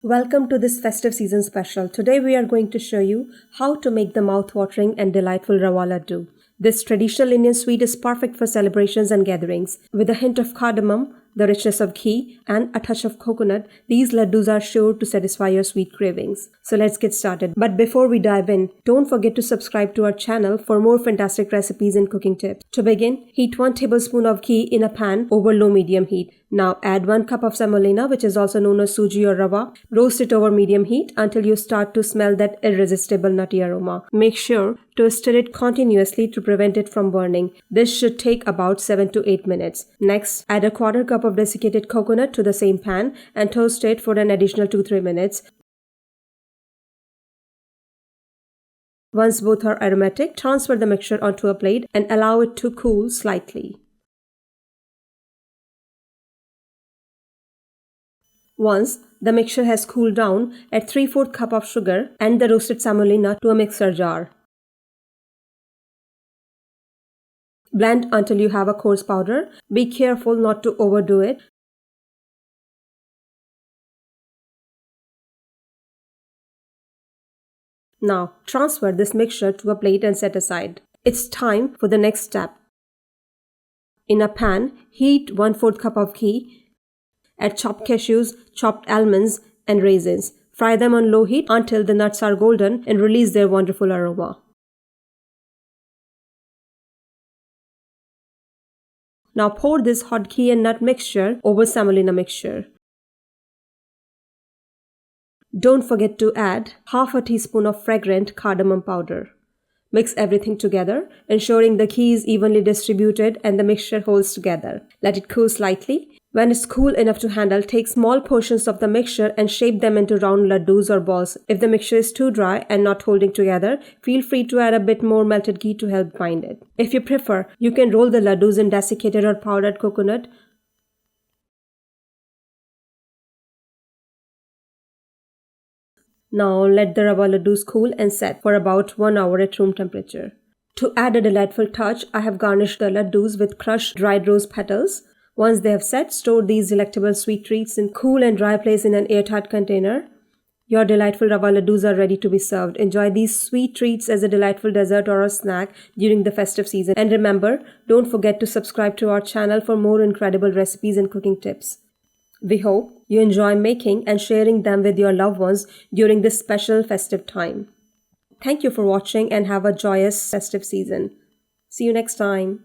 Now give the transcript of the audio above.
Welcome to this festive season special. Today we are going to show you how to make the mouth-watering and delightful Rava Laddu. This traditional Indian sweet is perfect for celebrations and gatherings. With a hint of cardamom, the richness of ghee, and a touch of coconut, these laddus are sure to satisfy your sweet cravings. So let's get started. But before we dive in, don't forget to subscribe to our channel for more fantastic recipes and cooking tips. To begin, heat 1 tablespoon of ghee in a pan over low-medium heat. Now add 1 cup of semolina, which is also known as Sooji or Rava. Roast it over medium heat until you start to smell that irresistible nutty aroma. Make sure to stir it continuously to prevent it from burning. This should take about 7 to 8 minutes. Next, add a quarter cup of desiccated coconut to the same pan and toast it for an additional 2-3 minutes. Once both are aromatic, transfer the mixture onto a plate and allow it to cool slightly. Once the mixture has cooled down, add 3/4 cup of sugar and the roasted semolina to a mixer jar. Blend until you have a coarse powder. Be careful not to overdo it. Now, transfer this mixture to a plate and set aside. It's time for the next step. In a pan, heat 1/4 cup of ghee. Add chopped cashews, chopped almonds, and raisins. Fry them on low heat until the nuts are golden and release their wonderful aroma. Now pour this hot ghee and nut mixture over semolina mixture. Don't forget to add half a teaspoon of fragrant cardamom powder. Mix everything together, ensuring the ghee is evenly distributed and the mixture holds together. Let it cool slightly. When it's cool enough to handle, take small portions of the mixture and shape them into round laddus or balls. If the mixture is too dry and not holding together, feel free to add a bit more melted ghee to help bind it. If you prefer, you can roll the laddus in desiccated or powdered coconut. Now let the Rava Laddus cool and set for about 1 hour at room temperature. To add a delightful touch, I have garnished the laddus with crushed dried rose petals. Once they have set, store these delectable sweet treats in cool and dry place in an airtight container. Your delightful Rava Laddus are ready to be served. Enjoy these sweet treats as a delightful dessert or a snack during the festive season. And remember, don't forget to subscribe to our channel for more incredible recipes and cooking tips. We hope you enjoy making and sharing them with your loved ones during this special festive time. Thank you for watching and have a joyous festive season. See you next time.